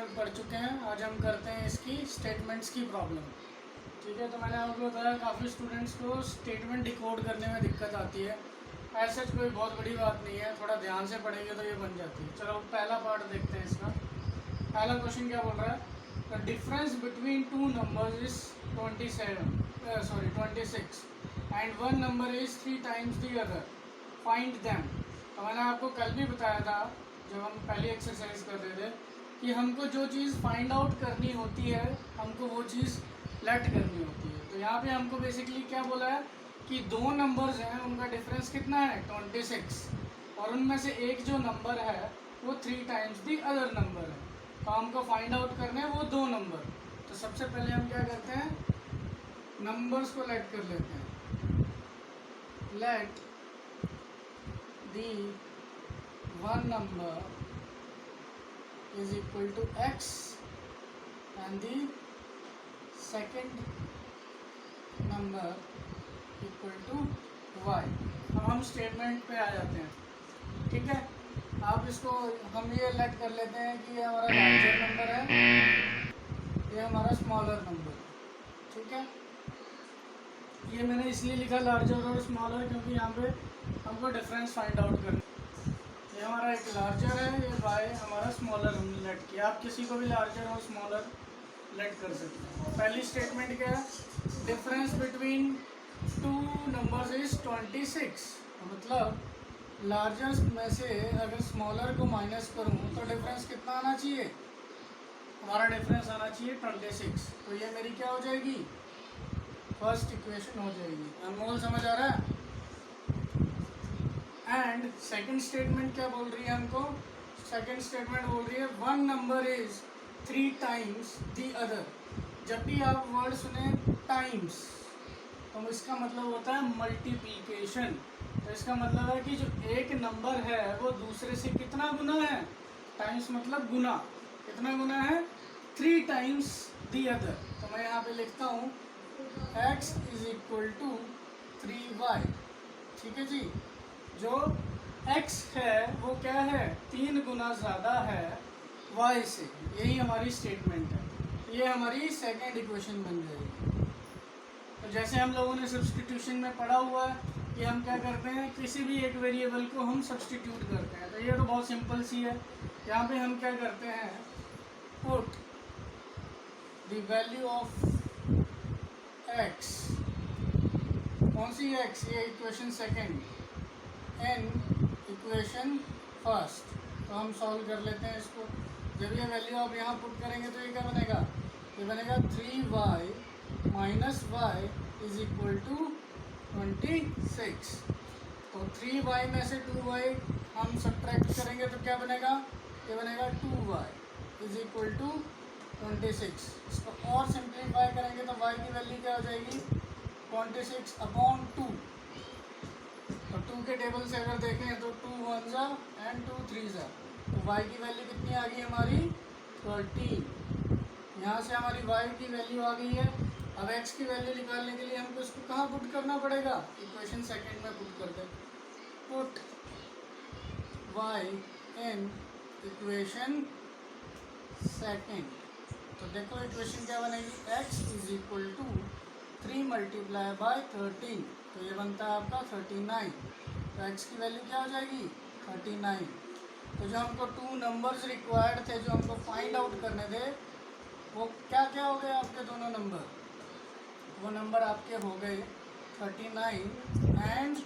तक पढ़ चुके हैं। आज हम करते हैं इसकी स्टेटमेंट्स की प्रॉब्लम। ठीक है, तो मैंने आपको बताया काफ़ी स्टूडेंट्स को स्टेटमेंट डिकोड करने में दिक्कत आती है। ऐसा कोई बहुत बड़ी बात नहीं है, थोड़ा ध्यान से पढ़ेंगे तो ये बन जाती है। चलो पहला पार्ट देखते हैं इसका। पहला क्वेश्चन क्या बोल रहा है, the difference between two numbers is 26 and one number is 3 times the other, find them. तो मैंने आपको कल भी बताया था जब हम पहली एक्सरसाइज कर रहे थे कि हमको जो चीज़ फाइंड आउट करनी होती है हमको वो चीज़ लेट करनी होती है। तो यहाँ पे हमको बेसिकली क्या बोला है कि दो नंबर्स हैं, उनका डिफरेंस कितना है 26, और उनमें से एक जो नंबर है वो 3 टाइम्स दी अदर नंबर है। तो हमको फाइंड आउट करने हैं वो दो नंबर। तो सबसे पहले हम क्या करते हैं, नंबर्स को लेट कर लेते हैं। Let the one number is equal to x and the second number equal to y। अब हम स्टेटमेंट पे आ जाते हैं। ठीक है, आप इसको हम ये लेट कर लेते हैं कि ये हमारा लार्जर नंबर है, ये हमारा स्मॉलर नंबर। ठीक है, ये मैंने इसलिए लिखा लार्जर और स्मॉलर क्योंकि यहाँ पे हमको डिफरेंस फाइंड आउट करना। ये हमारा एक लार्जर है, ये बाय हमारा स्मॉलर हमने लेट किया। आप किसी को भी लार्जर और स्मॉलर लेट कर सकते हैं। पहली स्टेटमेंट क्या है, difference between two numbers is 26। मतलब लार्जर में से अगर स्मॉलर को माइनस करूँ तो डिफरेंस कितना आना चाहिए, हमारा डिफरेंस आना चाहिए 26। तो ये मेरी क्या हो जाएगी, फर्स्ट इक्वेशन हो जाएगी। अनमोल समझ आ रहा है। एंड सेकंड स्टेटमेंट क्या बोल रही है हमको, सेकंड स्टेटमेंट बोल रही है one number is 3 times the other. जब भी आप वर्ड सुने टाइम्स तो इसका मतलब होता है मल्टीप्लिकेशन। तो इसका मतलब है कि जो एक नंबर है वो दूसरे से कितना गुना है, टाइम्स मतलब गुना, कितना गुना है 3 टाइम्स दी अदर। तो मैं यहाँ पे लिखता हूँ x is equal to 3y। ठीक है जी, जो x है वो क्या है 3 गुना ज़्यादा है y से। यही हमारी स्टेटमेंट है। ये हमारी सेकेंड इक्वेशन बन जाएगी। तो जैसे हम लोगों ने सब्स्टिट्यूशन में पढ़ा हुआ है कि हम क्या करते हैं, किसी भी एक वेरिएबल को हम सब्स्टिट्यूट करते हैं। तो ये तो बहुत सिंपल सी है। यहाँ पे हम क्या करते हैं, put the value of x, कौन सी x, ये equation second, in equation first. तो हम सॉल्व कर लेते हैं इसको। जब ये वैल्यू आप यहाँ पुट करेंगे तो ये क्या बनेगा, ये बनेगा 3y minus y is equal to 26। तो 3y में से 2y हम सब्ट्रैक्ट करेंगे तो क्या बनेगा, ये बनेगा 2y इज इक्वल टू 26। इसको और सिंप्लीफाई करेंगे तो y की वैल्यू क्या हो जाएगी 26/2। तो 2 के टेबल से अगर देखें तो 2 1 जा एंड 2 3 जा, तो y की वैल्यू कितनी आ गई हमारी 13। यहाँ से हमारी y की वैल्यू आ गई है। अब x की वैल्यू निकालने के लिए हमको इसको कहाँ पुट करना पड़ेगा, इक्वेशन सेकंड में पुट कर दे। Put y in equation second. तो देखो इक्वेशन क्या बनेगी, x is equal to 3 multiply by 13। तो ये बनता है आपका 39। तो x की वैल्यू क्या हो जाएगी 39। तो जो हमको 2 नंबर्स रिक्वायर्ड थे, जो हमको फाइंड आउट करने थे, वो क्या क्या हो गए आपके दोनों नंबर, वो नंबर आपके हो गए 39 एंड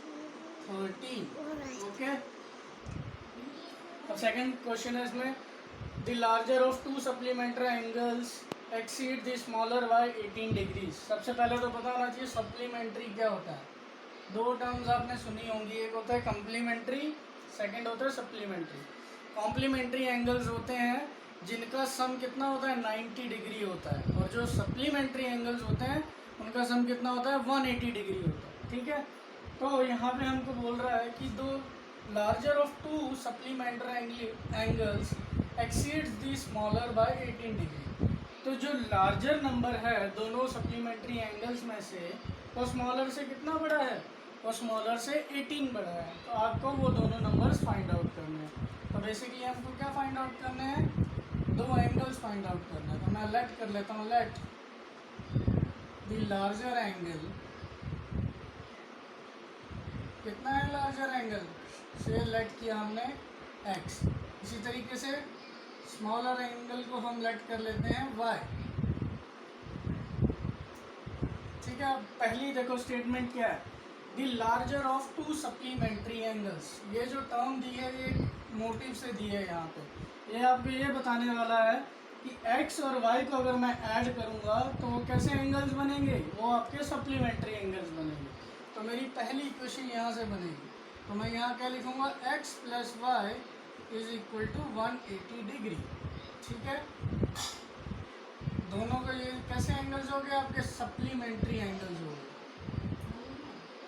13। ओके। अब सेकंड क्वेश्चन है इसमें, the larger of 2 supplementary angles exceed the smaller by 18 degrees. सबसे पहले तो पता होना चाहिए सप्लीमेंट्री क्या होता है। दो टर्म्स आपने सुनी होंगी, एक होता है कम्प्लीमेंट्री, सेकंड होता है सप्लीमेंट्री। कॉम्प्लीमेंट्री एंगल्स होते हैं जिनका सम कितना होता है 90 डिग्री होता है, और जो सप्लीमेंट्री एंगल्स होते हैं उनका सम कितना होता है 180 डिग्री होता है। ठीक है, तो यहाँ पे हमको बोल रहा है कि दो larger of 2 supplementary angles exceeds the smaller by 18 degree. तो जो लार्जर नंबर है दोनों सप्लीमेंट्री एंगल्स में से, वो स्मॉलर से कितना बड़ा है, वो स्मॉलर से 18 बड़ा है। तो आपको वो दोनों नंबर्स फाइंड आउट करने हैं। तो बेसिकली हमको क्या फाइंड आउट करने हैं, दो एंगल्स फाइंड आउट करना है, तो मैं लेट कर लेता हूँ, लेट द लार्जर एंगल, कितना है लार्जर एंगल से लेट किया हमने x। इसी तरीके से स्मॉलर एंगल को हम लेट कर लेते हैं y। ठीक है, अब पहली देखो स्टेटमेंट क्या है, the larger of to supplementary angles. ये जो टर्म दी है ये मोटिव से दी है यहाँ पे, ये आपको ये बताने वाला है कि x और y को अगर मैं ऐड करूँगा तो वो कैसे एंगल्स बनेंगे, वो आपके सप्लीमेंट्री एंगल्स बनेंगे। तो मेरी पहली इक्वेशन यहाँ से बनेगी, तो मैं यहाँ क्या लिखूँगा, x plus y is equal to 180 degree. ठीक है, दोनों का ये कैसे एंगल्स हो गए, आपके सप्लीमेंट्री एंगल्स हो गए।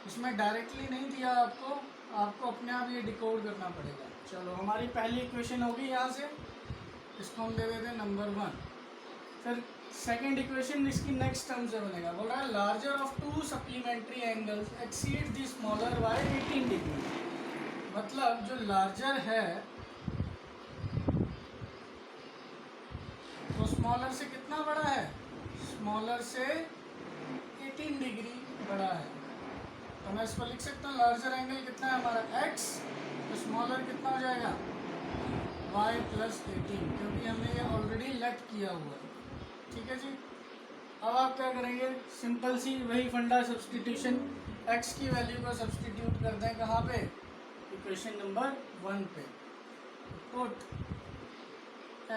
इसमें डायरेक्टली नहीं दिया आपको, आपको अपने आप ये डिकोड करना पड़ेगा। चलो हमारी पहली इक्वेशन होगी यहाँ से, इसको हम दे देते हैं नंबर 1। फिर सेकेंड इक्वेशन इसकी नेक्स्ट टर्म से बनेगा, बोल रहा है larger of to supplementary angles exceed the smaller by 18 degree. मतलब जो लार्जर है तो स्मॉलर से कितना बड़ा है, स्मॉलर से 18 डिग्री बड़ा है। तो मैं इसको लिख सकता हूँ, लार्जर एंगल कितना है हमारा x, तो स्मॉलर कितना हो जाएगा y प्लस 18, क्योंकि हमने ये ऑलरेडी लेट किया हुआ है। ठीक है जी, अब आप क्या करेंगे, सिंपल सी वही फंडा सब्सटीट्यूशन, x की वैल्यू को सब्सटीट्यूट कर दें कहाँ पे, इक्वेशन नंबर 1 पे। Put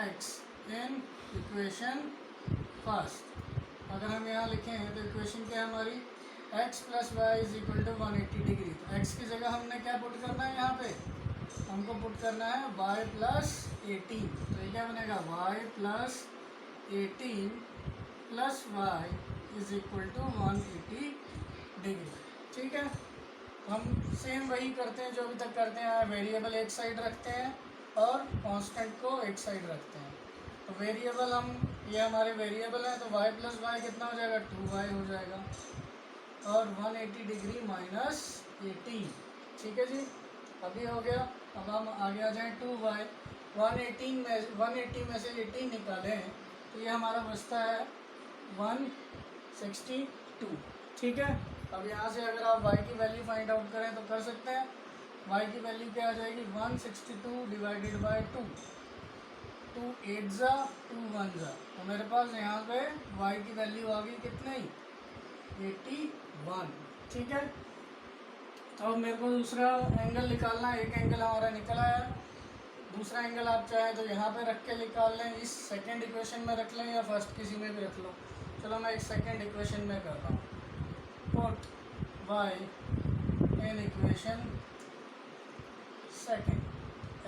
x in equation first. अगर हम यहाँ लिखें तो इक्वेशन क्या है हमारी, x plus y is equal to 180 degree. तो x की जगह हमने क्या पुट करना है, यहाँ पे हमको पुट करना है y प्लस 18। तो ये क्या बनेगा, y plus 18 plus y is equal to 180 degree. ठीक है, हम सेम वही करते हैं जो अभी तक करते हैं, वेरिएबल एक साइड रखते हैं और कांस्टेंट को एक साइड रखते हैं। तो वेरिएबल हम, ये हमारे वेरिएबल है, तो y प्लस वाई कितना हो जाएगा, 2y हो जाएगा, और 180 डिग्री माइनस 18। ठीक है जी, अभी हो गया। अब हम आगे आ जाएँ 2y, 180 में से 18 निकालें तो ये हमारा बचता है 162। ठीक है, अब यहाँ से अगर आप y की वैल्यू फाइंड आउट करें तो कर सकते हैं, y की वैल्यू क्या आ जाएगी, 162 डिवाइडेड बाई 2, 2 8 जा 2 1 जा, तो मेरे पास यहाँ पे y की वैल्यू आ गई कितनी, 81। ठीक है, तो अब मेरे को दूसरा एंगल निकालना है, एक एंगल हमारा निकल आया, दूसरा एंगल आप चाहें तो यहाँ पे रख के निकाल लें, इस सेकंड इक्वेशन में रख लें या फर्स्ट किसी में भी रख लो। चलो मैं इस सेकंड इक्वेशन में कर रहा हूँ, put y in equation second,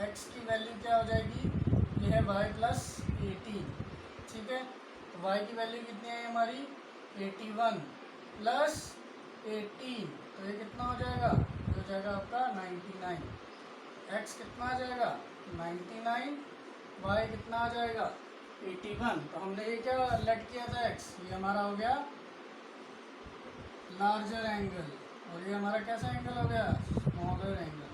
x की वैल्यू क्या हो जाएगी, ये है y प्लस 18। ठीक है, तो y की वैल्यू कितनी है हमारी, 81 प्लस 18, तो ये कितना हो जाएगा, ये हो जाएगा आपका 99। x कितना आ जाएगा 99, y कितना आ जाएगा 81। तो हमने ये क्या लेट किया था x, ये हमारा हो गया लार्जर एंगल, और ये हमारा कैसा एंगल हो गया, smaller angle.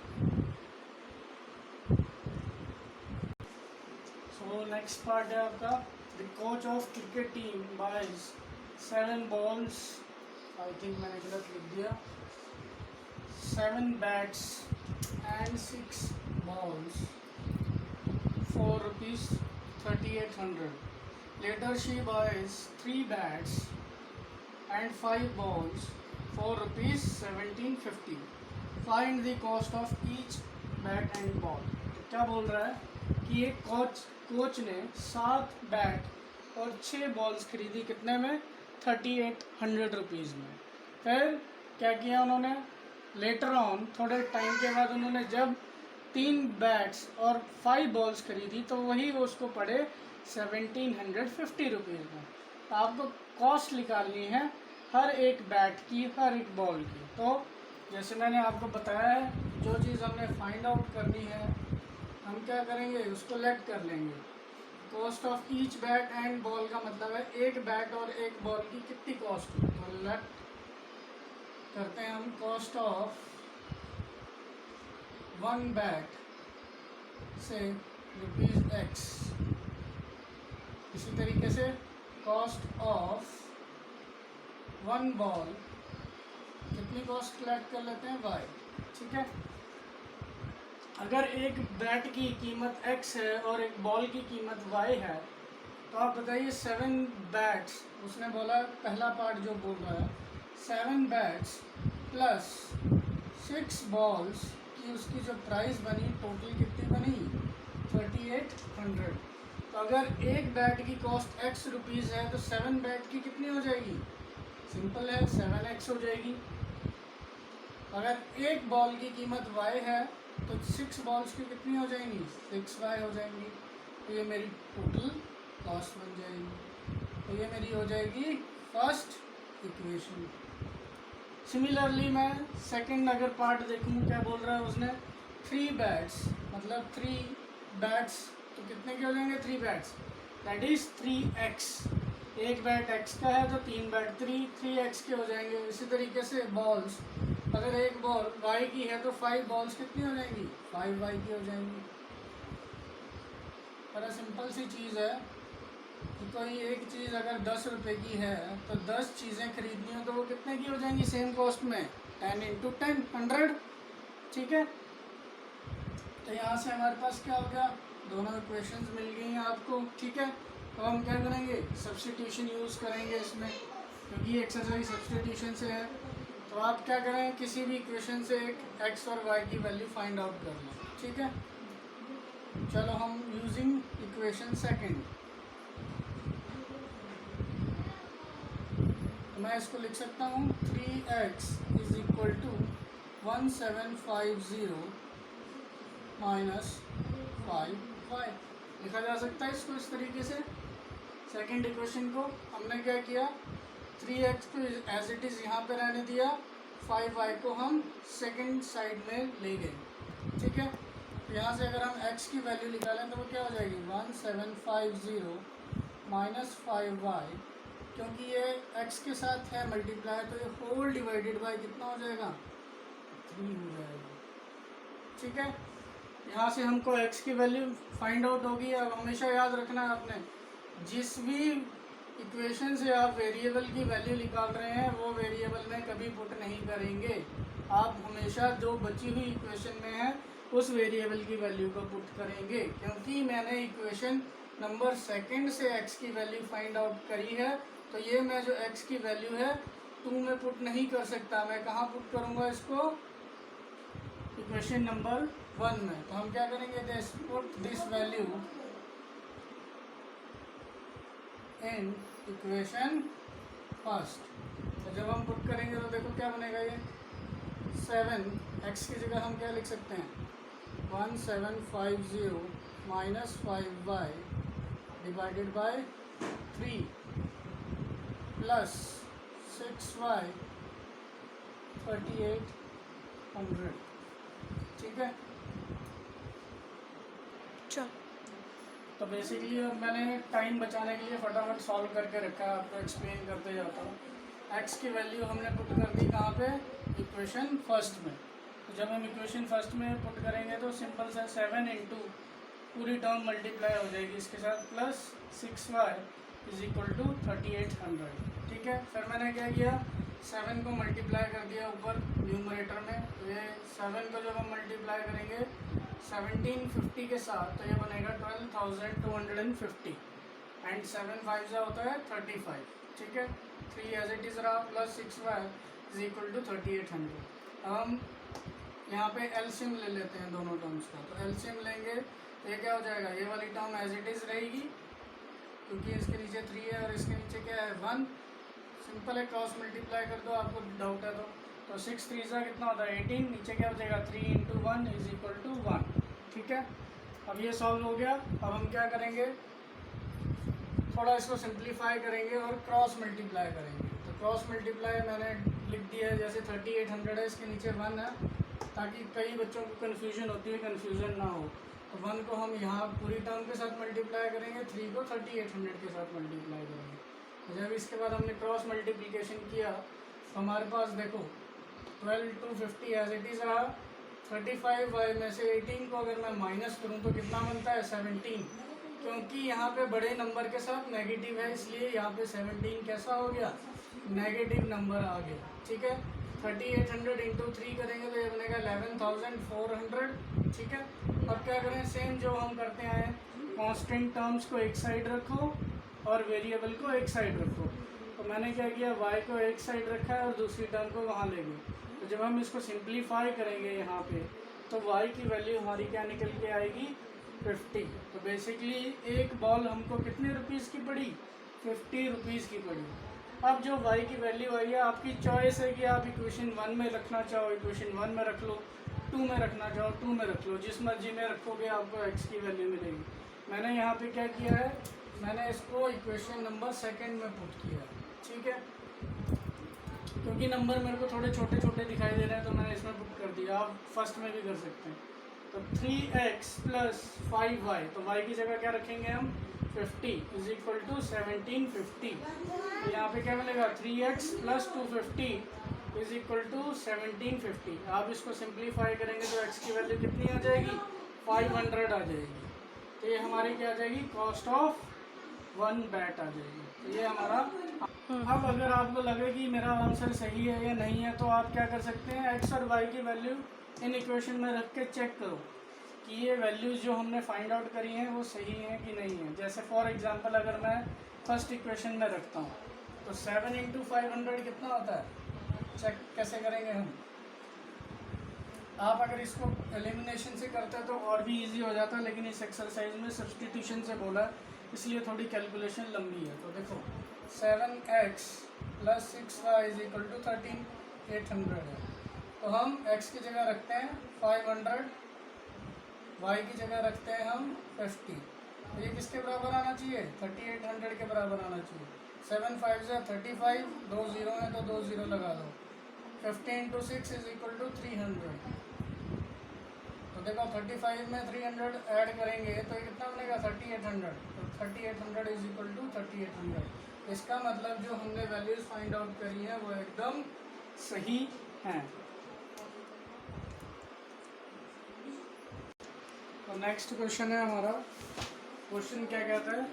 So next part है आपका, the coach of cricket team buys 7 balls, I think मैंने गलत लिख दिया, 7 bats and 6 balls for rupees 3800. Later she buys 3 bats and 5 balls for rupees 1750. Find the cost of each bat and ball. तो क्या बोल रहा है कि एक कोच ने 7 बैट और 6 बॉल्स खरीदी, कितने में, 3800 रुपीज़ में। फिर क्या किया उन्होंने, लेटर ऑन थोड़े टाइम के बाद उन्होंने जब 3 बैट्स और 5 बॉल्स खरीदी तो वही वो उसको पड़े 1750 रुपीज़ में। तो आपको कॉस्ट निकालनी है हर एक बैट की, हर एक बॉल की। तो जैसे मैंने आपको बताया है, जो चीज़ हमने फाइंड आउट करनी है हम क्या करेंगे, उसको लेट कर लेंगे। Cost of each bat and ball का मतलब है एक बैट और एक बॉल की कितनी कॉस्ट है, तो लेट करते हैं हम, कॉस्ट ऑफ 1 बैट से ₹X इसी तरीके से कॉस्ट ऑफ वन बॉल, कितनी कॉस्ट कलेक्ट कर लेते हैं y, ठीक है। अगर एक बैट की कीमत x है और एक बॉल की कीमत y है, तो आप बताइए 7 बैट्स, उसने बोला पहला पार्ट जो बोल रहा है 7 बैट्स प्लस 6 बॉल्स की उसकी जो प्राइस बनी टोटल कितनी बनी 3800। तो अगर एक बैट की कॉस्ट x रुपीज़ है तो 7 बैट की कितनी हो जाएगी, सिंपल है 7x हो जाएगी। अगर एक बॉल की कीमत y है तो 6 बॉल्स की कितनी हो जाएंगी 6y हो जाएंगी। तो ये मेरी टोटल कॉस्ट बन जाएगी। तो ये मेरी हो जाएगी फर्स्ट इक्वेशन। सिमिलरली मैं सेकंड अगर पार्ट देखूँ, क्या बोल रहा है उसने 3 बैट्स, मतलब 3 बैट्स तो कितने के हो जाएंगे 3 बैट्स, दैट इज 3x। एक बैट x का है तो 3 बैट 3x के हो जाएंगे। इसी तरीके से बॉल्स, अगर एक बॉल y की है तो 5 बॉल्स कितनी हो जाएंगी 5y की हो जाएंगी। बड़ा सिंपल सी चीज़ है कि कोई एक चीज़ अगर 10 रुपये की है तो 10 चीज़ें खरीदनी हो तो वो कितने की हो जाएंगी सेम कॉस्ट में 10 × 10 100, ठीक है। तो यहाँ से हमारे पास क्या हो गया, दोनों इक्वेशंस मिल गई हैं आपको, ठीक है। तो हम क्या करेंगे, सब्स्टिट्यूशन यूज़ करेंगे इसमें, क्योंकि एक्सरसाइज सब्स्टिट्यूशन से है। तो आप क्या करें, किसी भी इक्वेशन से एक x और y की वैल्यू फाइंड आउट कर लें, ठीक है। चलो हम यूजिंग इक्वेशन सेकंड, तो मैं इसको लिख सकता हूँ 3x is equal to 1750 minus 5y। लिखा जा सकता है इसको इस तरीके से। सेकंड इक्वेशन को हमने क्या किया, 3x को एज इट इज़ यहाँ पे रहने दिया, 5y को हम सेकंड साइड में ले गए, ठीक है। तो यहाँ से अगर हम x की वैल्यू निकालें तो वो क्या हो जाएगी 1750 माइनस 5y, क्योंकि ये x के साथ है मल्टीप्लाई तो ये होल डिवाइडेड बाय कितना हो जाएगा 3 हो जाएगा, ठीक है। यहाँ से हमको x की वैल्यू फाइंड आउट होगी। अब हमेशा याद रखना है आपने, जिस भी इक्वेशन से आप वेरिएबल की वैल्यू निकाल रहे हैं वो वेरिएबल में कभी पुट नहीं करेंगे। आप हमेशा जो बची हुई इक्वेशन में है उस वेरिएबल की वैल्यू को पुट करेंगे, क्योंकि मैंने इक्वेशन नंबर सेकंड से x की वैल्यू फाइंड आउट करी है, तो ये मैं जो x की वैल्यू है 2 में पुट नहीं कर सकता। मैं कहाँ पुट करूँगा इसको, इक्वेशन नंबर 1 में। तो हम क्या करेंगे, put this value in equation first. तो जब हम पुट करेंगे तो देखो क्या बनेगा, ये 7x की जगह हम क्या लिख सकते हैं 1750 minus 5y divided by 3 plus 6y 3800, ठीक है। चल तो बेसिकली अब मैंने टाइम बचाने के लिए फटाफट सॉल्व करके रखा है, आपको एक्सप्लेन करते जाता हूँ। x की वैल्यू हमने पुट कर दी कहाँ पे, इक्वेशन फर्स्ट में। तो जब हम इक्वेशन फर्स्ट में पुट करेंगे तो सिंपल सा 7 इंटू पूरी टर्म मल्टीप्लाई हो जाएगी इसके साथ plus 6y is equal to 3800, ठीक है। फिर मैंने क्या किया, 7 को मल्टीप्लाई कर दिया ऊपर न्यूमरेटर में। तो ये 7 को जब हम मल्टीप्लाई करेंगे 1750 के साथ तो ये बनेगा 12,250 एंड 7 5 होता है 35, ठीक है। 3 एज इट इज़ रहा plus 6y is equal to 3800। अब हम यहाँ पे एलसीएम ले लेते हैं दोनों टर्म्स का। तो एलसीएम लेंगे तो ये क्या हो जाएगा, ये वाली टर्म एज इट इज़ रहेगी क्योंकि इसके नीचे 3 है और इसके नीचे क्या है 1। सिंपल है, क्रॉस मल्टीप्लाई कर दो, आपको डाउट है तो 6 3 सा कितना होता है 18, नीचे क्या हो जाएगा 3 इंटू 1 इज इक्वल टू 1, ठीक है। अब ये सॉल्व हो गया। अब हम क्या करेंगे, थोड़ा इसको सिंप्लीफाई करेंगे और क्रॉस मल्टीप्लाई करेंगे। तो क्रॉस मल्टीप्लाई मैंने लिख दिया है, जैसे 3800 है इसके नीचे 1 है, ताकि कई बच्चों को कन्फ्यूजन होती है, कन्फ्यूजन ना हो। तो 1 को हम यहाँ पूरी टर्म के साथ मल्टीप्लाई करेंगे, 3 को 3800 के साथ मल्टीप्लाई करेंगे। तो जब इसके बाद हमने क्रॉस मल्टीप्लिकेशन किया तो हमारे पास देखो 12 to 50 एज इट इज़ रहा। 35y में से 18 को अगर मैं माइनस करूँ तो कितना बनता है 17, क्योंकि यहाँ पे बड़े नंबर के साथ नेगेटिव है, इसलिए यहाँ पे 17 कैसा हो गया, नेगेटिव नंबर आ गया। ठीक है, 3800 इंटू 3 करेंगे तो ये बनेगा 11,400। ठीक है, अब क्या करें, सेम जो हम करते हैं, कांस्टेंट टर्म्स को एक साइड रखो और वेरिएबल को एक साइड रखो। तो मैंने क्या किया, y को एक साइड रखा है और दूसरी टर्म को वहाँ ले गए। तो जब हम इसको सिंप्लीफाई करेंगे यहाँ पे, तो y की वैल्यू हमारी क्या निकल के आएगी, 50। तो बेसिकली एक बॉल हमको कितने रुपीज़ की पड़ी, 50 रुपीज़ की पड़ी। अब जो y की वैल्यू आई है, आपकी चॉइस है कि आप इक्वेशन 1 में रखना चाहो इक्वेशन 1 में रख लो, 2 में रखना चाहो 2 में रख लो, जिस मर्जी में रखोगे आपको x की वैल्यू मिलेगी। मैंने यहाँ पे क्या किया है, मैंने इसको इक्वेशन नंबर 2 में पुट किया है। ठीक है, क्योंकि नंबर मेरे को थोड़े छोटे छोटे दिखाई दे रहे हैं तो मैंने इसमें पुट कर दिया। आप फर्स्ट में भी कर सकते हैं। तो 3x प्लस 5y, तो y की जगह क्या रखेंगे हम, 50 इज इक्वल टू 1750। तो यहाँ पे क्या मिलेगा, 3x plus 250 is equal to 1750। आप इसको सिंप्लीफाई करेंगे तो x की वैल्यू कितनी आ जाएगी, 500 आ जाएगी। तो ये हमारी क्या आ जाएगी, कॉस्ट ऑफ 1 बैट आ जाएगी। तो ये हमारा। अब अगर आपको लगे कि मेरा आंसर सही है या नहीं है, तो आप क्या कर सकते हैं, x और y की वैल्यू इन इक्वेशन में रख के चेक करो कि ये वैल्यूज़ जो हमने फाइंड आउट करी हैं वो सही हैं कि नहीं है। जैसे फॉर एग्जांपल अगर मैं फर्स्ट इक्वेशन में रखता हूँ तो 7 इंटू 500 कितना होता है, चेक कैसे करेंगे हम। आप अगर इसको एलिमिनेशन से करते हैं तो और भी इजी हो जाता है, लेकिन इस एक्सरसाइज में सब्सटीट्यूशन से बोला इसलिए थोड़ी कैलकुलेशन लंबी है। तो देखो 7x plus 6y is equal to 13, 800 है। तो हम x की जगह रखते हैं 500, y की जगह रखते हैं हम 50। तो ये किसके बराबर आना चाहिए, 3800 के बराबर आना चाहिए। 7 5 से 35, 2 0 है तो 2 0 लगा दो। 50 इंटू 6 इज इक्वल टू 300। तो देखो 35 में 300 ऐड करेंगे तो ये कितना बनेगा, 3800। तो 3800 इज इक्वल टू 3800। इसका मतलब जो हमने वैल्यूज फाइंड आउट करी है वो एकदम सही हैं। तो नेक्स्ट क्वेश्चन है हमारा। क्वेश्चन क्या कहता है,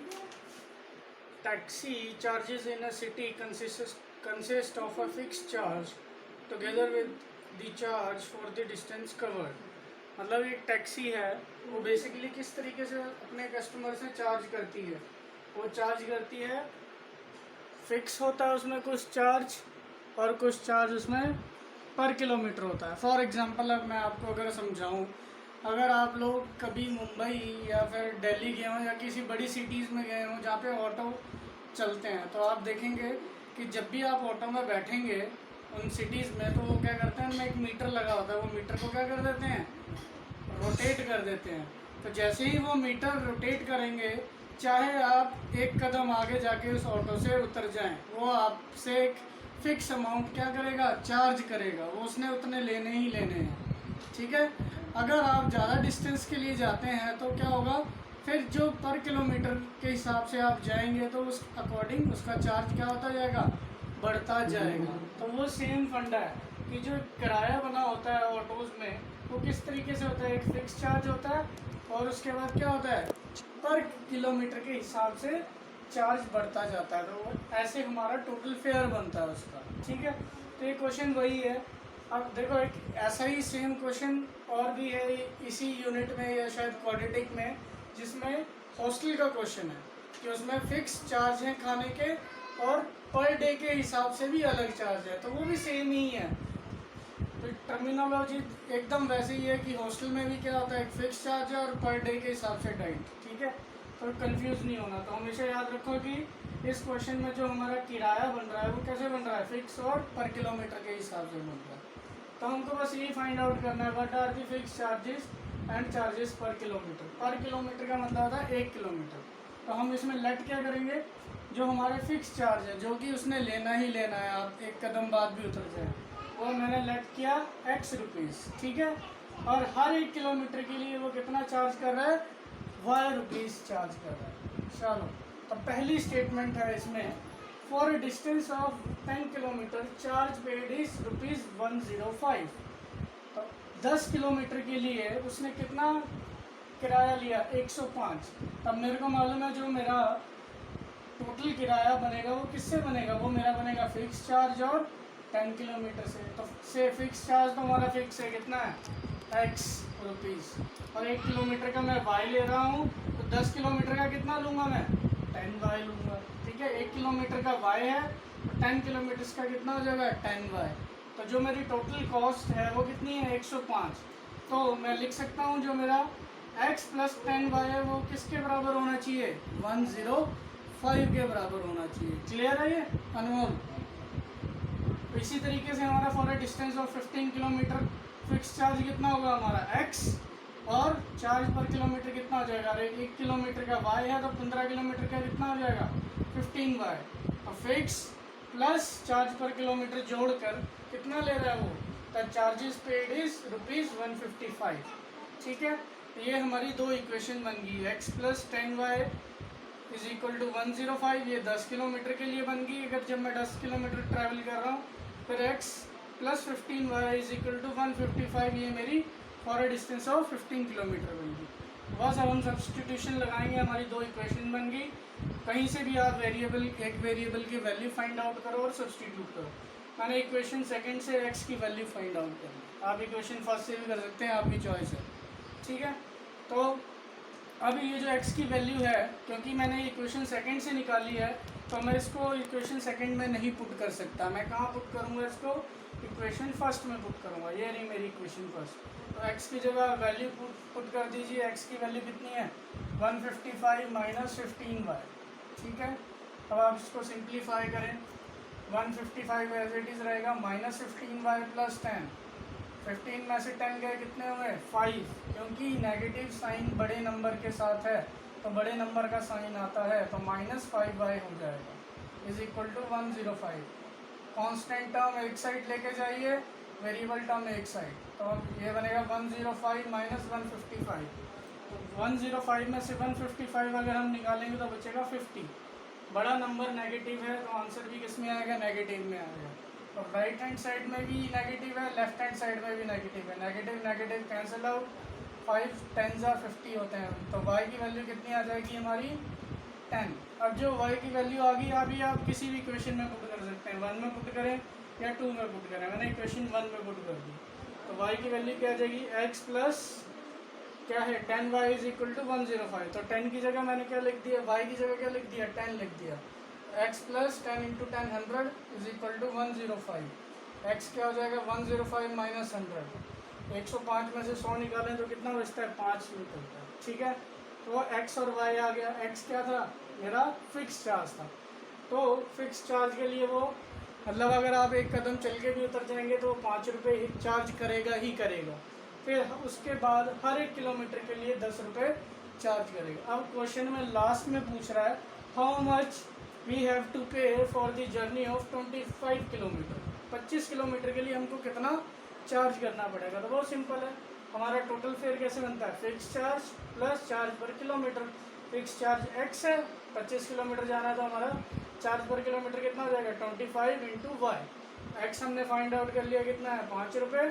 taxi charges in a city consist of a fixed charge together with the charge for the distance covered. मतलब एक टैक्सी है, वो बेसिकली किस तरीके से अपने कस्टमर से चार्ज करती है, वो चार्ज करती है, फिक्स होता है उसमें कुछ चार्ज और कुछ चार्ज उसमें पर किलोमीटर होता है। फॉर एग्जांपल अब मैं आपको अगर समझाऊं, अगर आप लोग कभी मुंबई या फिर दिल्ली गए हों या किसी बड़ी सिटीज़ में गए हों जहाँ पे ऑटो चलते हैं, तो आप देखेंगे कि जब भी आप ऑटो में बैठेंगे उन सिटीज़ में, तो वो क्या करते हैं, उनमें एक मीटर लगा होता है, वो मीटर को क्या कर देते हैं, रोटेट कर देते हैं। तो जैसे ही वो मीटर रोटेट करेंगे, चाहे आप एक कदम आगे जाके उस ऑटो से उतर जाएं, वो आपसे एक फिक्स अमाउंट क्या करेगा, चार्ज करेगा। वो उसने उतने लेने ही लेने हैं। ठीक है, अगर आप ज़्यादा डिस्टेंस के लिए जाते हैं तो क्या होगा, फिर जो पर किलोमीटर के हिसाब से आप जाएंगे तो उस अकॉर्डिंग उसका चार्ज क्या होता जाएगा, बढ़ता जाएगा। तो वो सेम फंडा है कि जो किराया बना होता है ऑटोज़ में, वो किस तरीके से होता है, एक फिक्स चार्ज होता है और उसके बाद क्या होता है, पर किलोमीटर के हिसाब से चार्ज बढ़ता जाता है। तो ऐसे हमारा टोटल फेयर बनता है उसका। ठीक है, तो ये क्वेश्चन वही है। अब देखो एक ऐसा ही सेम क्वेश्चन और भी है इसी यूनिट में या शायद क्वाड्रेटिक में, जिसमें हॉस्टल का क्वेश्चन है कि उसमें फिक्स चार्ज है खाने के और पर डे के हिसाब से भी अलग चार्ज है, तो वो भी सेम ही है। तो टर्मिनोलॉजी एकदम वैसे ही है कि हॉस्टल में भी क्या होता है, एक फिक्स चार्ज है और पर डे के हिसाब से डाइट। ठीक है, तो कंफ्यूज नहीं होना। तो हमेशा याद रखो कि इस क्वेश्चन में जो हमारा किराया बन रहा है वो कैसे बन रहा है, फिक्स और पर किलोमीटर के हिसाब से बन रहा है। तो हमको बस यही फाइंड आउट करना है, what are the fix charges and charges per kilometre. Per kilometre का मतलब होता है 1 किलोमीटर। तो हम इसमें लेट क्या करेंगे, जो हमारे फिक्स चार्ज है, जो कि उसने लेना ही लेना है, आप एक कदम बाद भी उतर जाए, वो मैंने लेट किया x रुपीज़। ठीक है, और हर 1 किलोमीटर के लिए वो कितना चार्ज कर रहा है, y रुपीज़ चार्ज कर रहा है। चलो, तो पहली स्टेटमेंट है इसमें, for a distance of 10 kilometre charge paid is ₹105। तो 10 किलोमीटर के लिए उसने कितना किराया लिया 105, तब मेरे को मालूम है जो मेरा टोटल किराया बनेगा वो किससे बनेगा, वो मेरा बनेगा फिक्स चार्ज और 10 किलोमीटर से। तो से फिक्स चार्ज तो हमारा फिक्स है, कितना है x रुपीज़, और 1 किलोमीटर का मैं y ले रहा हूँ, तो 10 किलोमीटर का कितना लूँगा मैं 10y लूँगा। ठीक है, 1 किलोमीटर का y है तो 10 किलोमीटर का कितना हो जाएगा 10y। तो जो मेरी टोटल कॉस्ट है वो कितनी है 105। तो मैं लिख सकता हूँ जो मेरा x प्लस 10y है वो किसके बराबर होना चाहिए 105 के बराबर होना चाहिए। क्लियर है ये अनमोल। तो इसी तरीके से हमारा for a distance of 15 kilometre fix charge कितना होगा हमारा x, और चार्ज पर किलोमीटर कितना हो जाएगा, अरे 1 किलोमीटर का y है तो 15 किलोमीटर का कितना हो जाएगा 15y। तो फिक्स प्लस चार्ज पर किलोमीटर जोड़कर कितना ले रहा है वो, द चार्जेस पेड इज ₹155। ठीक है, तो ये हमारी दो इक्वेशन बन गई, x plus 10y is equal to 105, ये 10 किलोमीटर के लिए बन गई अगर जब मैं 10 किलोमीटर ट्रैवल कर रहा हूँ। फिर x plus 15y is equal to 155, ये मेरी for a distance of 15 kilometre बन गई। बस अब हम सब्सटीट्यूशन लगाएंगे, हमारी दो इक्वेशन बन गई। कहीं से भी आप एक वेरिएबल की वैल्यू फाइंड आउट करो और सब्सटीट्यूट करो। मैंने इक्वेशन सेकंड से x की वैल्यू फाइंड आउट कर ली, आप इक्वेशन फर्स्ट से भी कर सकते हैं, आपकी चॉइस है। ठीक है, तो अब ये जो x की वैल्यू है, क्योंकि मैंने इक्वेशन सेकंड से निकाली है तो मैं इसको इक्वेशन सेकंड में नहीं पुट कर सकता। मैं कहाँ पुट करूँगा इसको, इक्वेशन फर्स्ट में पुट करूँगा। ये रही मेरी इक्वेशन फर्स्ट। तो x की जगह वैल्यू पुट कर दीजिए। x की वैल्यू कितनी है 155 माइनस 15y। ठीक है, अब आप इसको सिंप्लीफाई करें, 155 एज इट इज़ रहेगा माइनस 15y प्लस 10। 15 में से 10 गए कितने हुए 5, क्योंकि नेगेटिव साइन बड़े नंबर के साथ है तो बड़े नंबर का साइन आता है, तो -5y हो जाएगा is equal to 105। Constant term एक साइड लेके जाइए, वेरिएबल टर्म एक साइड, तो ये बनेगा 105 माइनस 155। तो 105 में से 155 अगर हम निकालेंगे तो बचेगा 50। बड़ा नंबर नेगेटिव है तो आंसर भी किस में आएगा, नेगेटिव में आएगा। तो राइट हैंड साइड में भी नेगेटिव है, लेफ्ट हैंड साइड में भी नेगेटिव है। नेगेटिव नेगेटिव कैंसिल आउट, 5 10 50 होते हैं। तो y की वैल्यू कितनी आ जाएगी हमारी 10। अब जो y की वैल्यू आ गई, अभी आप किसी भी इक्वेशन में पुट कर सकते हैं, 1 में पुट करें या 2 में पुट करें। मैंने इक्वेशन 1 में पुट कर दी, तो y की वैल्यू क्या आ जाएगी, x प्लस क्या है 10y इज इक्वल टू 105। तो 10 की जगह मैंने क्या लिख दिया, y की जगह क्या लिख दिया 10 लिख दिया। x plus 10 into 10 100 is equal to 105। x क्या हो जाएगा 105 माइनस 100। 105 में से 100 निकालें तो कितना बचता है 5 निकलता है। ठीक है, तो x और y आ गया। x क्या था मेरा फिक्स चार्ज था, तो फिक्स चार्ज के लिए वो मतलब अगर आप एक कदम चल के भी उतर जाएंगे तो 5 रुपये चार्ज करेगा ही करेगा। फिर उसके बाद हर 1 किलोमीटर के लिए 10 रुपये चार्ज करेगा। अब क्वेश्चन में लास्ट में पूछ रहा है how much we have to pay for the journey of 25 kilometre. 25 kilometre के लिए हमको कितना चार्ज करना पड़ेगा। तो बहुत सिंपल है, हमारा टोटल फेयर कैसे बनता है, फिक्स चार्ज प्लस चार्ज पर किलोमीटर। फिक्स चार्ज x है, 25 किलोमीटर जाना है तो हमारा चार्ज पर किलोमीटर कितना हो जाएगा 25 इंटू वाई। एक्स हमने फाइंड आउट कर लिया कितना है 5 रुपये,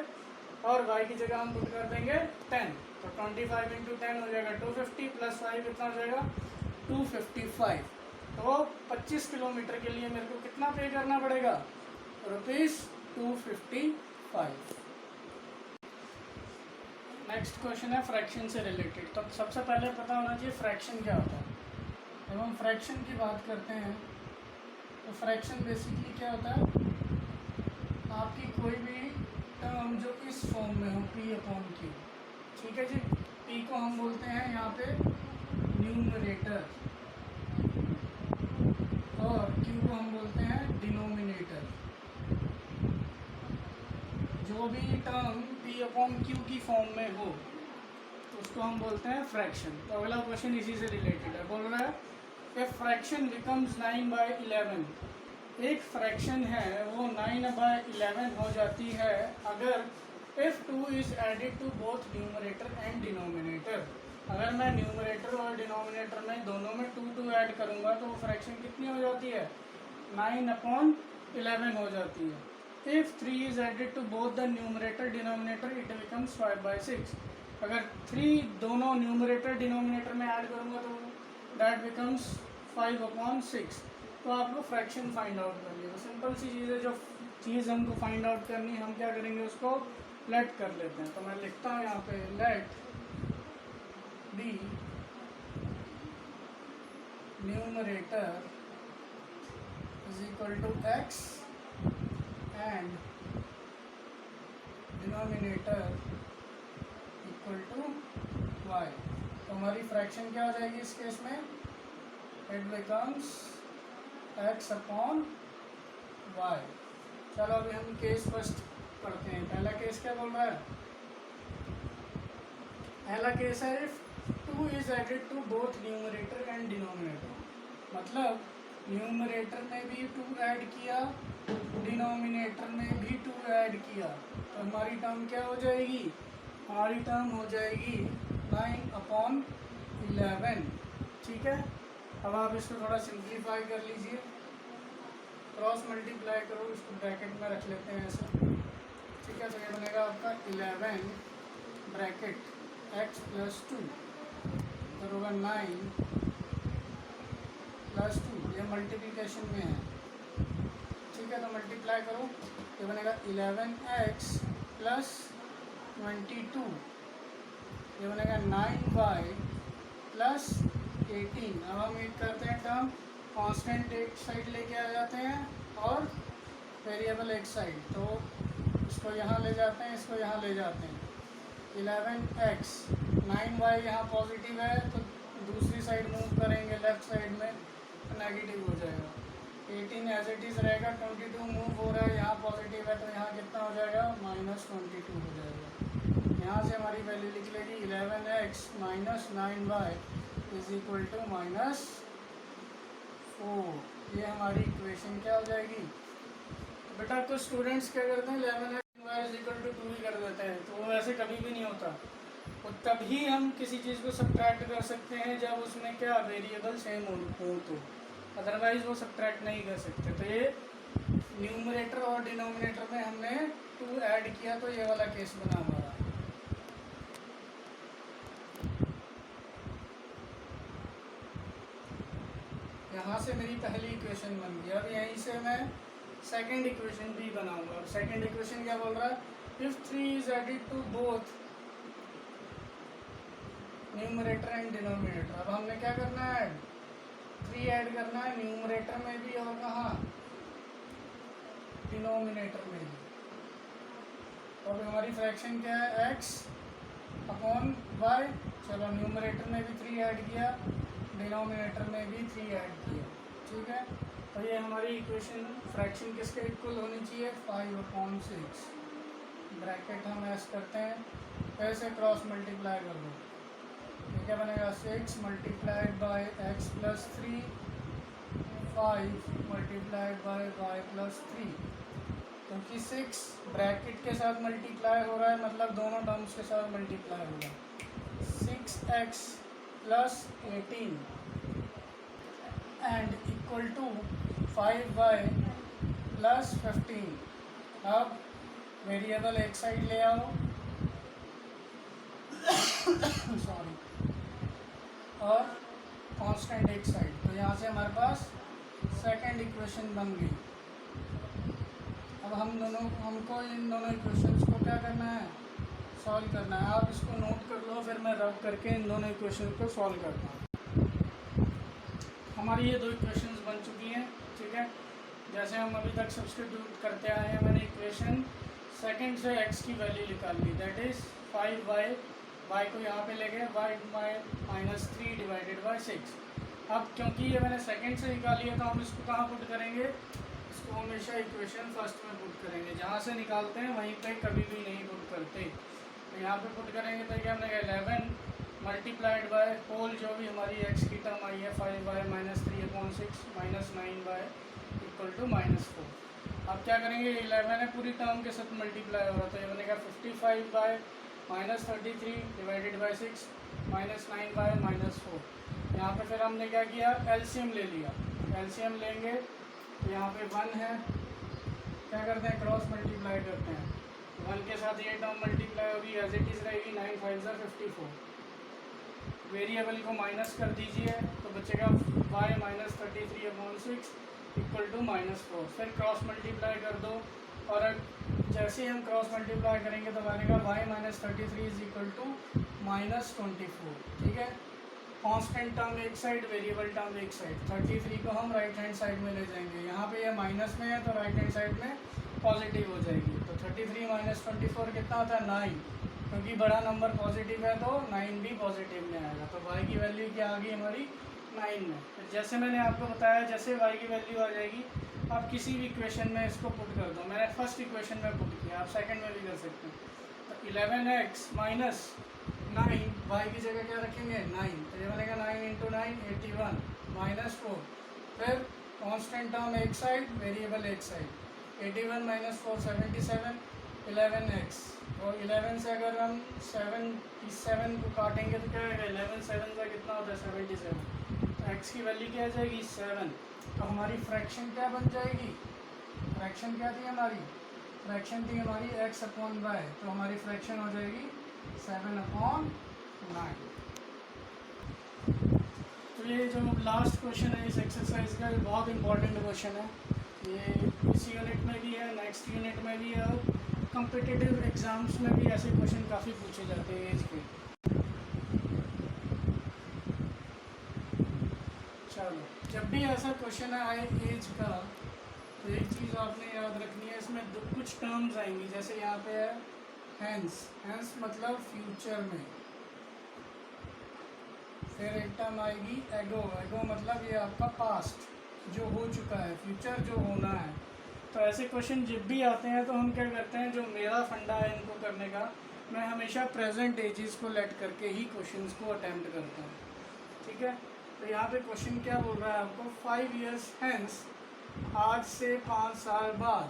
और y की जगह हम पुट कर देंगे 10। तो 25 इंटू 10 हो जाएगा 250 प्लस 5 कितना हो जाएगा 255। तो 25 किलोमीटर के लिए मेरे को कितना पे करना पड़ेगा ₹255। नेक्स्ट क्वेश्चन है फ्रैक्शन से रिलेटेड। तो सबसे पहले पता होना चाहिए फ्रैक्शन क्या होता है। जब हम फ्रैक्शन की बात करते हैं तो फ्रैक्शन बेसिकली क्या होता है, आपकी कोई भी टर्म जो इस फॉर्म में हो P/Q। ठीक है जी, P को हम बोलते हैं यहाँ पे न्यूमरेटर और Q को हम बोलते हैं डिनोमिनेटर। जो भी टर्म P/Q की फॉर्म में हो तो उसको हम बोलते हैं फ्रैक्शन। तो अगला क्वेश्चन इसी से रिलेटेड है, बोल रहा है कि फ्रैक्शन बिकम्स 9/11। एक फ्रैक्शन है वो 9/11 हो जाती है अगर if 2 is added to both numerator and denominator। अगर मैं न्यूमरेटर और डिनोमिनेटर में दोनों में 2 ऐड करूँगा तो वो फ्रैक्शन कितनी हो जाती है 9/11 हो जाती है। If 3 is added to both the numerator denominator it becomes 5/6। अगर 3 दोनों न्यूमरेटर डिनोमिनेटर में ऐड करूँगा तो दैट बिकम्स 5/6। तो आपको फ्रैक्शन फाइंड आउट करनी है। तो सिंपल सी चीज़ है, जो चीज़ हमको फाइंड आउट करनी है हम क्या करेंगे, उसको लेट कर लेते हैं। तो मैं लिखता हूँ यहाँ पे let the numerator is equal to x and denominator equal to y। तो हमारी फ्रैक्शन क्या हो जाएगी इस केस में, इट बिकम्स x/y। चलो अभी हम केस फर्स्ट पढ़ते हैं। पहला केस क्या बोल रहा है, पहला केस है if 2 is added to both numerator and denominator. मतलब न्यूमरेटर में भी 2 ऐड किया, डिनोमिनेटर में भी 2 ऐड किया, तो हमारी टर्म क्या हो जाएगी, हमारी टर्म हो जाएगी 9/11। ठीक है, अब आप इसको थोड़ा सिंप्लीफाई कर लीजिए, क्रॉस मल्टीप्लाई करो, इसको ब्रैकेट में रख लेते हैं ऐसे। ठीक है, तो ये बनेगा आपका 11 ब्रैकेट x + 2 तो होगा 9 + 2, ये मल्टीप्लिकेशन में है। ठीक है, तो मल्टीप्लाई करो, ये बनेगा 11x + 22, ये बनेगा 9y + 18। अब हम एक करते हैं टर्म, कांस्टेंट एक साइड लेके आ जाते हैं और वेरिएबल एक साइड, तो इसको यहाँ ले जाते हैं, इसको यहाँ ले जाते हैं। 11x 9y यहाँ पॉजिटिव है तो दूसरी साइड मूव करेंगे लेफ्ट साइड में तो नेगेटिव हो जाएगा। 18 एज इट इज़ रहेगा, 22 मूव हो रहा है, यहाँ पॉजिटिव है तो यहाँ कितना हो जाएगा, -22 हो जाएगा। यहाँ से हमारी वैल्यू लिख लेगी 11x - 9y = -4। ये हमारी इक्वेशन क्या हो जाएगी। बेटा कुछ स्टूडेंट्स क्या करते हैं 11x = 2 ही कर देते हैं, तो वो ऐसे कभी भी नहीं होता। और तभी हम किसी चीज़ को सब्ट्रैक्ट कर सकते हैं जब उसमें क्या वेरिएबल सेम हो तो, अदरवाइज वो सब्ट्रैक्ट नहीं कर सकते। तो ये न्यूमरेटर और डिनोमिनेटर में हमने 2 ऐड किया तो ये वाला केस बना हमारा। यहाँ से मेरी पहली इक्वेशन बन गई। अब यहीं से मैं सेकंड इक्वेशन भी बनाऊंगा। सेकंड इक्वेशन क्या बोल रहा है, if 3 is added to both numerator and denominator. अब हमने क्या करना है, 3 ऐड करना है न्यूमरेटर में भी और कहाँ, डिनोमिनेटर में भी। और हमारी फ्रैक्शन क्या है, x/y। चलो न्यूमरेटर में भी 3 ऐड किया, डिनोमिनेटर में भी 3 ऐड किया। ठीक है, तो ये हमारी इक्वेशन फ्रैक्शन किसके इक्वल होनी चाहिए, 5/6। ब्रैकेट हम ऐस करते हैं, ऐसे क्रॉस मल्टीप्लाई कर दो, ये क्या बनेगा 6 × x + 3, 5 × y + 3। क्योंकि 6 ब्रैकेट के साथ मल्टीप्लाई हो रहा है, मतलब दोनों टर्म्स के साथ मल्टीप्लाई हो रहा है। 6x + 18 and equal to 5y + 15। अब वेरिएबल एक साइड ले आओ सॉरी, और कांस्टेंट एक साइड, तो यहाँ से हमारे पास सेकंड इक्वेशन बन गई। अब हमको इन दोनों इक्वेशंस को क्या करना है, सॉल्व करना है। आप इसको नोट कर लो, फिर मैं रब करके इन दोनों इक्वेशन को सॉल्व करता हूँ। हमारी ये 2 इक्वेशंस बन चुकी हैं। ठीक है, जैसे हम अभी तक सब्स्टिट्यूट करते आए हैं, मैंने इक्वेशन सेकंड से x की वैल्यू निकाल ली, दैट इज़ 5y, y को यहाँ पे ले गए, y -3 / 6। अब क्योंकि ये मैंने सेकंड से निकाली है तो हम इसको कहाँ पुट करेंगे, इसको हमेशा इक्वेशन फर्स्ट में पुट करेंगे। जहाँ से निकालते हैं वहीं पे कभी भी नहीं पुट करते, तो यहाँ पे पुट करेंगे तो क्या हमने 11 मल्टीप्लाइड बाय होल जो भी हमारी x की टर्म आई है 5y - 3/6 - 9y = -4। अब क्या करेंगे, 11 है पूरी टर्म के साथ मल्टीप्लाई हो रहा, तो ये बनेगा 55 -33 / 6 -9y -4। यहाँ पे फिर हमने क्या किया, एलसीएम ले लिया। एलसीएम लेंगे तो यहाँ पे 1 है, क्या करते हैं क्रॉस मल्टीप्लाई करते हैं, 1 के साथ ये टर्म मल्टीप्लाई होगी, एज इट इज़ रहेगी, 9 5 ज़ा 54। वेरिएबल को माइनस कर दीजिए तो बचेगा y माइनस 33/6 इक्वल टू -4। फिर क्रॉस मल्टीप्लाई कर दो, और जैसे ही हम क्रॉस मल्टीप्लाई करेंगे तो बनेगा y minus 33 is equal to -24। ठीक है, कांस्टेंट टर्म एक साइड, वेरिएबल टर्म एक साइड। 33 को हम राइट हैंड साइड में ले जाएंगे, यहाँ पे ये माइनस में है तो राइट हैंड साइड में पॉजिटिव हो जाएगी। तो 33 माइनस 24 कितना होता है 9, क्योंकि बड़ा नंबर पॉजिटिव है तो 9 भी पॉजिटिव में आएगा। तो y की वैल्यू क्या आ गई हमारी 9 में। जैसे मैंने आपको बताया, जैसे y की वैल्यू आ जाएगी आप किसी भी इक्वेशन में इसको पुट कर दो। मैंने फर्स्ट इक्वेशन में पुट किया, आप सेकंड में भी कर सकते हैं। तो 11x माइनस 9, y की जगह क्या रखेंगे 9, तो ये बनेगा 9 × 9 81 -4। फिर कांस्टेंट टर्म एक साइड, वेरिएबल एक साइड। 81 - 4 77, 11x। और 11 से अगर हम 77 को काटेंगे तो क्या आएगा, 11 7 का कितना होता है 77। तो x की वैल्यू क्या आ जाएगी 7। तो हमारी फ्रैक्शन क्या बन जाएगी, फ्रैक्शन क्या थी हमारी, फ्रैक्शन थी हमारी x/y। तो हमारी फ्रैक्शन हो जाएगी 7/9। तो ये जो लास्ट क्वेश्चन है इस एक्सरसाइज का, ये बहुत इंपॉर्टेंट क्वेश्चन है। ये इस यूनिट में भी है, नेक्स्ट यूनिट में भी है, और कॉम्पिटिटिव एग्जाम्स में भी ऐसे क्वेश्चन काफ़ी पूछे जाते हैं एज के। चलो, जब भी ऐसा क्वेश्चन आए एज का तो एक चीज़ आपने याद रखनी है, इसमें कुछ टर्म्स आएंगी। जैसे यहाँ पे है हैंस, हैंस मतलब फ्यूचर में। फिर एक टर्म आएगी एगो, एगो मतलब ये आपका पास्ट जो हो चुका है, फ्यूचर जो होना है। तो ऐसे क्वेश्चन जब भी आते हैं तो हम क्या करते हैं, जो मेरा फंडा है इनको करने का, मैं हमेशा प्रेजेंट एजेस को लेट करके ही क्वेश्चंस को अटेम्प्ट करता हूँ। ठीक है, तो यहाँ पे क्वेश्चन क्या बोल रहा है आपको, 5 years hence, आज से 5 साल बाद,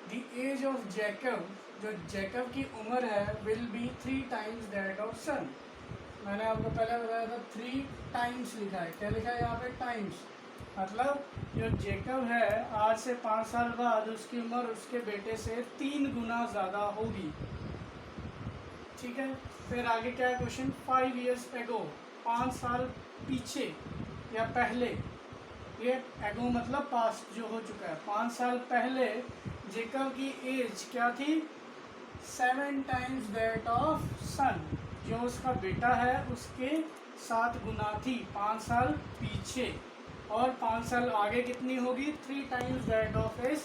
द एज ऑफ जैकब, जो जैकब की उम्र है, will be 3 times that of son. मैंने आपको पहले बताया था 3 times लिखा है, क्या लिखा है यहाँ पे टाइम्स, मतलब जो जेकब है आज से 5 साल बाद उसकी उम्र उसके बेटे से 3 गुना ज़्यादा होगी। ठीक है, फिर आगे क्या है क्वेश्चन, 5 years ago, 5 साल पीछे या पहले, ये एगो मतलब पास्ट जो हो चुका है, 5 साल पहले जेकब की एज क्या थी 7 times दैट ऑफ सन, जो उसका बेटा है उसके 7 गुना थी 5 साल पीछे। और 5 साल आगे कितनी होगी 3 times that of his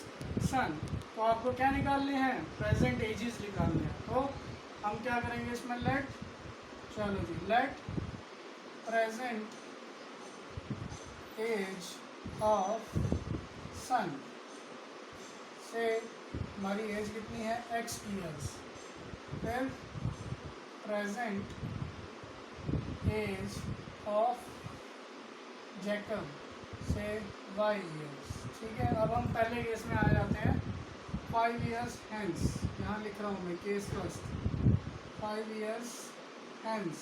son. तो आपको क्या निकालने हैं, प्रेजेंट एजेस निकालने हैं। तो हम क्या करेंगे इसमें, लेट, चलो जी, लेट प्रेजेंट एज ऑफ सन से हमारी एज कितनी है x years। फिर प्रेजेंट एज ऑफ जैकब से y years। ठीक है, अब हम पहले केस में आ जाते हैं, 5 years hence, यहाँ लिख रहा हूँ मैं case first, 5 years hence,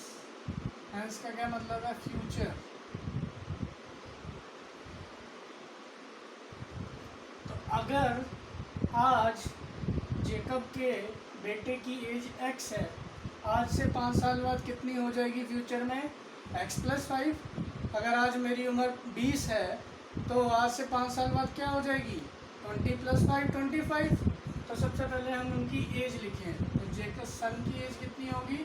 hence का क्या मतलब है फ्यूचर। तो अगर आज जेकब के बेटे की एज x है, आज से 5 साल बाद कितनी हो जाएगी फ्यूचर में x + 5। अगर आज मेरी उम्र 20 है तो आज से 5 साल बाद क्या हो जाएगी 20 + 5 25। तो सबसे पहले हम उनकी एज लिखें, तो जेकब सन की एज कितनी होगी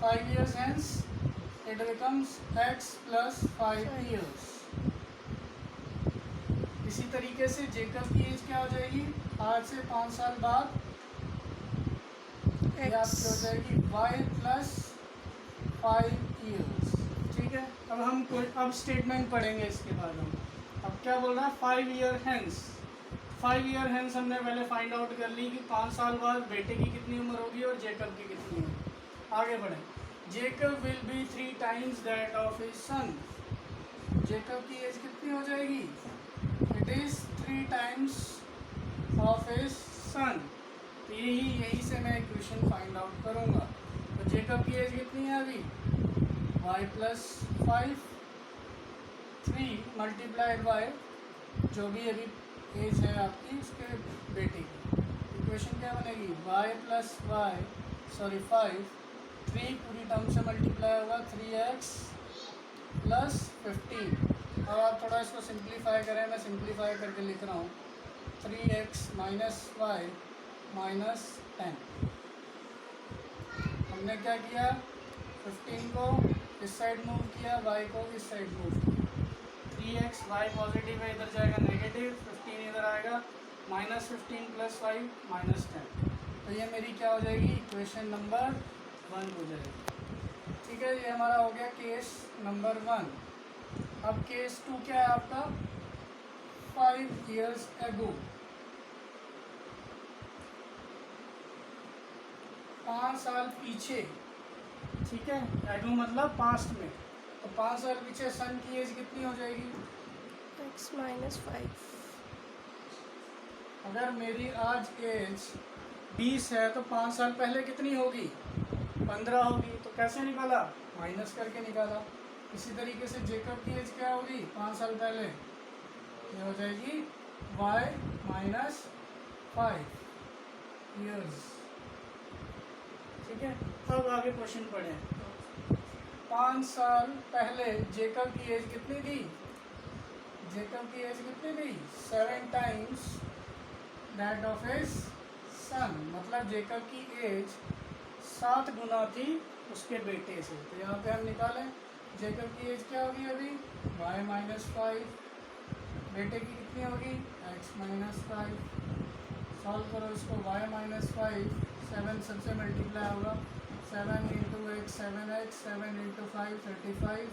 5 years hence, it becomes x + 5 years। इसी तरीके से जेकब की एज क्या हो जाएगी आज से 5 साल बाद, ये आपकी हो जाएगी y + 5 years। ठीक है, अब हम अब स्टेटमेंट पढ़ेंगे इसके बाद। हम अब क्या बोल रहा है 5 year hence, 5 year hence हमने पहले फाइंड आउट कर ली कि 5 साल बाद बेटे की कितनी उम्र होगी और जेकब की कितनी होगी। आगे बढ़ें, Jacob will be 3 times that of his son. Jacob की एज कितनी हो जाएगी, it is 3 times of his son. तो यही से मैं इक्वेशन फाइंड आउट करूँगा। तो जेकब की एज कितनी है अभी y + 5, 3 × y, जो भी अभी एज है आपकी उसके बेटे की, इक्वेशन क्या बनेगी, y 3 पूरी टर्म से मल्टीप्लाई होगा 3x प्लस 15। अब आप थोड़ा इसको सिंप्लीफाई करें, मैं सिंप्लीफाई करके लिख रहा हूँ 3x माइनस वाई माइनस 10। हमने क्या किया, 15 को इस साइड मूव किया, y को इस साइड मूव किया। 3x y पॉजिटिव है, इधर जाएगा नेगेटिव, 15 इधर आएगा, माइनस 15 प्लस 5 माइनस 10। तो ये मेरी क्या हो जाएगी, इक्वेशन नंबर 1 हो जाएगी। ठीक है, ये हमारा हो गया केस नंबर 1। अब केस 2 क्या है आपका, 5 years ago, 5 साल पीछे। ठीक है, एगो मतलब पास्ट में, तो 5 साल पीछे सन की एज कितनी हो जाएगी, x माइनस 5। अगर मेरी आज एज 20 है तो 5 साल पहले कितनी होगी, 15 होगी। तो कैसे निकाला, माइनस करके निकाला। इसी तरीके से जेकब की एज क्या होगी 5 साल पहले, ये हो जाएगी y माइनस 5 years। ठीक है, अब आगे क्वेश्चन पढ़ें। 5 साल पहले जेकब की एज कितनी थी, जेकब की एज कितनी थी, 7 times that of his son, मतलब जेकब की एज 7 गुना थी उसके बेटे से। तो यहाँ पे हम निकालें जेकब की एज क्या होगी अभी, y माइनस 5, बेटे की कितनी होगी, x माइनस 5। सॉल्व करो इसको, y माइनस 5 7 सबसे मल्टीप्लाई होगा, 7 into x 7x, 7 into 5 35।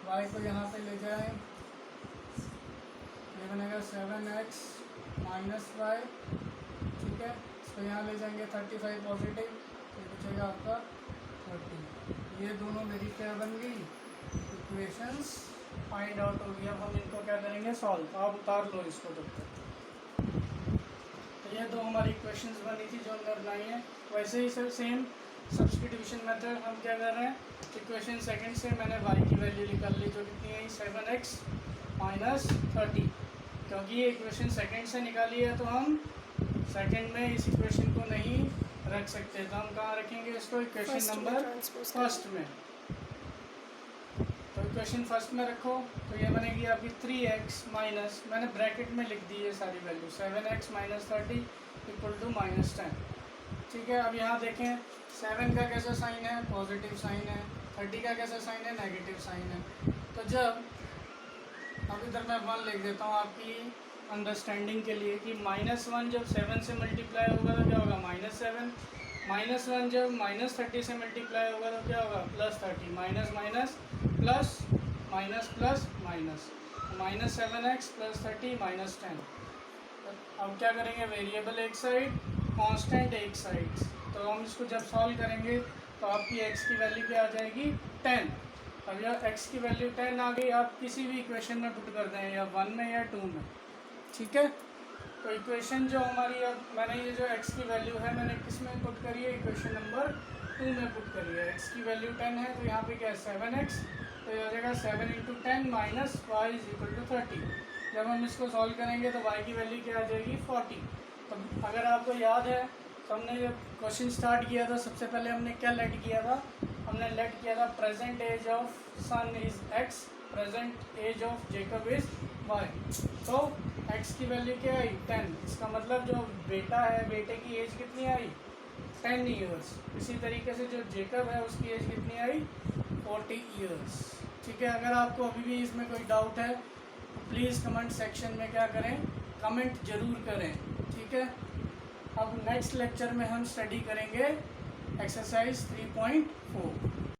y को यहाँ पे ले जाएं, ये बनेगा 7x माइनस वाई। ठीक है, इसको यहाँ ले जाएंगे 35 पॉजिटिव, ये बचेगा आपका 30। ये दोनों मेरी क्या बन गई, इक्वेशंस फाइंड आउट हो गई। अब हम इनको क्या करेंगे, सॉल्व। आप उतार लो इसको तब तक। ये दो हमारी इक्वेशंस बनी थी जो हमने बनाई है। वैसे ही सर सेम सब्स्टिट्यूशन मेथड हम क्या कर रहे हैं, इक्वेशन सेकंड से मैंने y की वैल्यू निकाल ली जो कितनी है 7x माइनस 30। क्योंकि ये इक्वेशन सेकंड से निकाली है तो हम सेकंड में इस इक्वेशन को नहीं रख सकते, तो हम कहाँ रखेंगे इसको, इक्वेशन नंबर फर्स्ट में। तो इक्वेशन फर्स्ट में रखो, तो ये बनेगी आपकी 3x माइनस, मैंने ब्रैकेट में लिख दी है सारी value, 7x minus 30 equal to minus 10। ठीक है, अब यहाँ देखें 7 का कैसा साइन है, पॉजिटिव साइन है, 30 का कैसा साइन है, नेगेटिव साइन है। तो जब अब इधर मैं 1 लिख देता हूँ आपकी अंडरस्टैंडिंग के लिए कि -1 जब 7 से मल्टीप्लाई होगा तो क्या होगा -7, -1 जब -30 से मल्टीप्लाई होगा तो क्या होगा +30, minus minus plus minus plus minus, -7x + 30 -10। अब क्या करेंगे, वेरिएबल एक साइड, कांस्टेंट एक साइड। तो हम इसको जब सॉल्व करेंगे तो आपकी x की वैल्यू क्या आ जाएगी 10। अब यह x की वैल्यू 10 आ गई, आप किसी भी इक्वेशन में पुट कर दें, या 1 में या 2 में। ठीक है, तो इक्वेशन जो हमारी, अब मैंने ये जो x की वैल्यू है मैंने किस में पुट करी है, इक्वेशन नंबर 2 में पुट करी है। x की वैल्यू 10 है तो यहाँ पे क्या है 7x, तो ये हो जाएगा 7 × 10 माइनस y = 30। जब हम इसको सॉल्व करेंगे तो y की वैल्यू क्या आ जाएगी 40। तो अगर आपको याद है तो हमने जब क्वेश्चन स्टार्ट किया था सबसे पहले हमने क्या लेट किया था, हमने लेट किया था present age of son is x, present age of Jacob is y। तो x की वैल्यू क्या आई 10, इसका मतलब जो बेटा है बेटे की एज कितनी आई 10 ईयर्स। इसी तरीके से जो जेकब है उसकी एज कितनी आई 40 ईयर्स। ठीक है, अगर आपको अभी भी इसमें कोई डाउट है तो प्लीज़ कमेंट सेक्शन में क्या करें, कमेंट ज़रूर करें। ठीक है, अब नेक्स्ट लेक्चर में हम स्टडी करेंगे एक्सरसाइज 3.4।